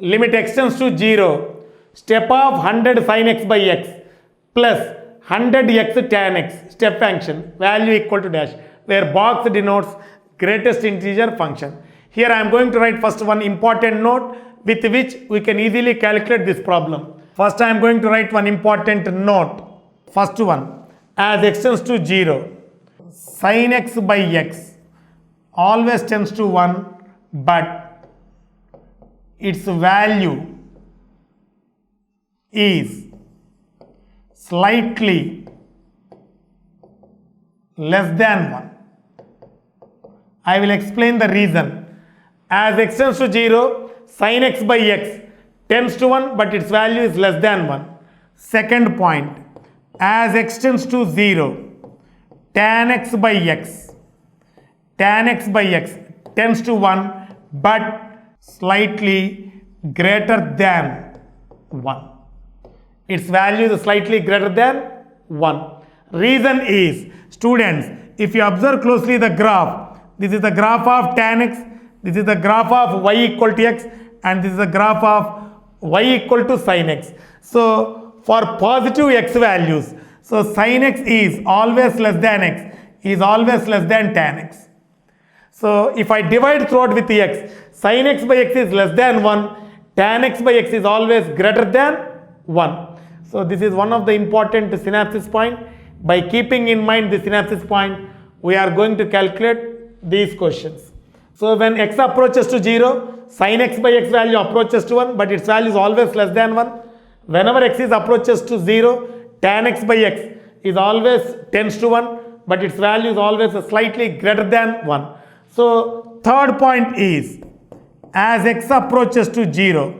Limit x tends to 0. Step of 100 sin x by x plus 100x tan x, step function, value equal to dash, where box denotes greatest integer function. Here I am going to write first one important note with which we can easily calculate this problem. First I am going to write one important note. First one, as x tends to 0, sin x by x always tends to 1, but its value is slightly less than 1. I will explain the reason. As x tends to 0, sin x by x tends to 1, but its value is less than 1. Second point, as x tends to 0, tan x by x tends to 1, but slightly greater than 1. Its value is slightly greater than 1. Reason is, students, if you observe closely the graph, this is the graph of tan x, this is the graph of y equal to x, and this is the graph of y equal to sin x. So for positive x values, so sin x is always less than x, is always less than tan x. So if I divide throughout with x, sin x by x is less than 1, tan x by x is always greater than 1. So this is one of the important synapsis point. By keeping in mind the synapsis point, we are going to calculate these questions. So when x approaches to 0, sin x by x value approaches to 1, but its value is always less than 1. Whenever x is approaches to 0, tan x by x is always tends to 1, but its value is always slightly greater than 1. So third point is, as x approaches to 0,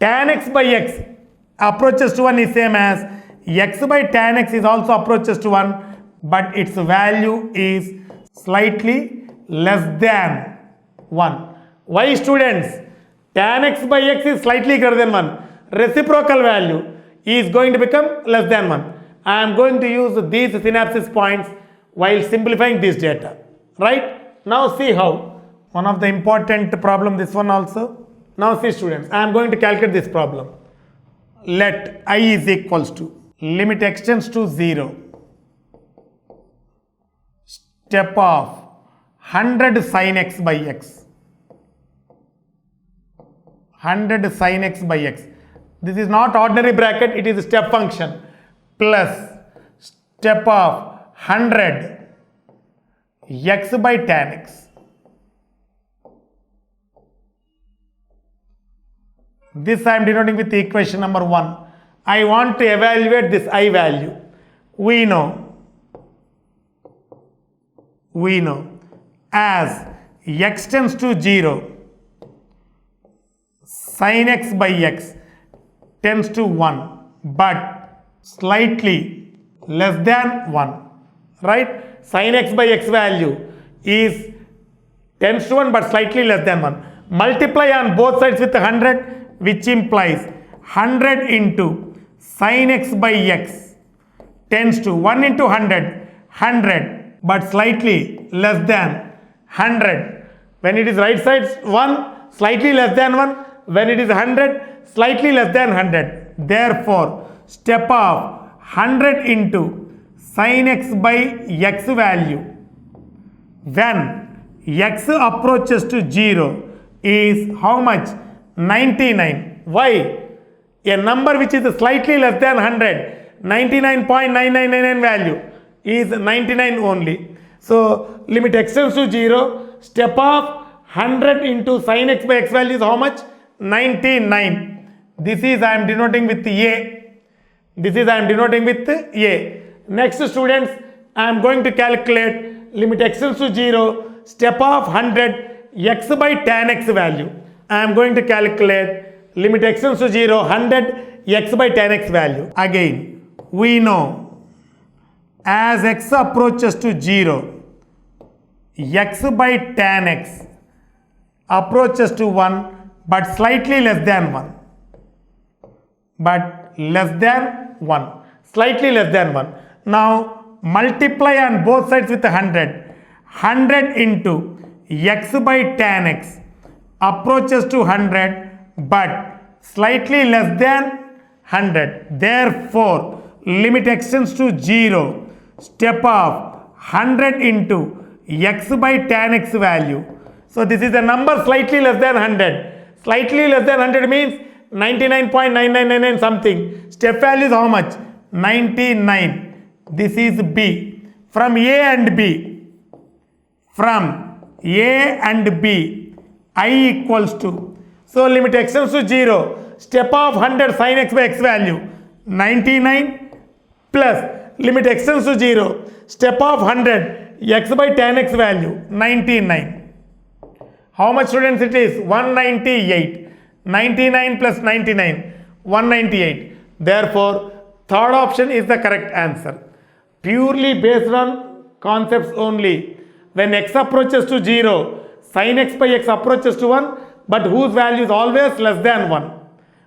tan x by x approaches to 1 is same as x by tan x is also approaches to 1, but its value is slightly less than 1. Why, students? Tan x by x is slightly greater than 1. Reciprocal value is going to become less than 1. I am going to use these synapsis points while simplifying this data. Right? Now see how. One of the important problem, this one also. Now see, students, I am going to calculate this problem. Let I is equals to limit x tends to 0, step of 100 sin x by x, 100 sin x by x. This is not ordinary bracket, it is a step function, plus step of 100 x by tan x. This I am denoting with the equation number 1. I want to evaluate this I value. We know as x tends to 0, sin x by x tends to 1, but slightly less than 1. Right? Sin x by x value is tends to 1, but slightly less than 1. Multiply on both sides with 100, which implies 100 into sin x by x tends to 1 into 100, 100, but slightly less than 100. When it is right side 1, slightly less than 1. When it is 100, slightly less than 100. Therefore, step of 100 into sin x by x value when x approaches to 0 is how much? 99. Why? A number which is slightly less than 100, 99.9999 value is 99 only. So limit x tends to 0, step of 100 into sin x by x value is how much? 99. This is I am denoting with A. This is I am denoting with A. Next, students, I am going to calculate limit x tends to 0, step of 100 x by tan x value. I am going to calculate limit x tends to 0, 100 x by tan x value. Again, we know as x approaches to 0, x by tan x approaches to 1, but slightly less than 1. But less than 1. Slightly less than 1. Now multiply on both sides with 100. 100 into x by tan x approaches to 100 but slightly less than 100. Therefore, limit extends to 0. Step of 100 into x by tan x value. So this is a number slightly less than 100. Slightly less than 100 means 99.9999 something. Step value is how much? 99. This is B. From A and B. From A and B. I equals to. So limit extends to 0. Step of 100 sin x by x value. 99 plus limit extends to 0. Step of 100 x by tan x value. 99. How much, students, it is? 198. 99 plus 99. 198. Therefore, third option is the correct answer. Purely based on concepts only. When x approaches to 0, sin x by x approaches to 1, but whose value is always less than 1.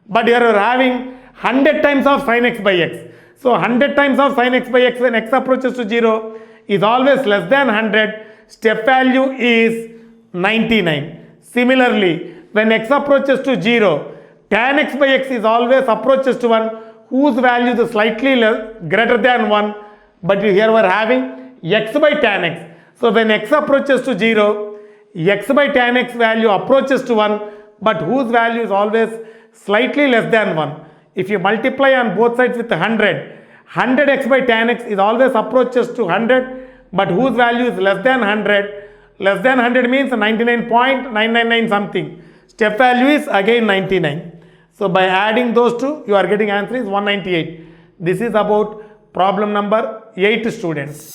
But here you are having 100 times of sin x by x. So 100 times of sin x by x when x approaches to 0 is always less than 100. Step value is 99. Similarly, when x approaches to 0, tan x by x is always approaches to 1 whose value is slightly greater than 1. But here we are having x by tan x. So when x approaches to 0, x by tan x value approaches to 1 but whose value is always slightly less than 1. If you multiply on both sides with 100, 100x by tan x is always approaches to 100 but whose value is less than 100. Less than 100 means 99.999 something. Step value is again 99. So by adding those two, you are getting answer is 198. This is about problem number 8, students.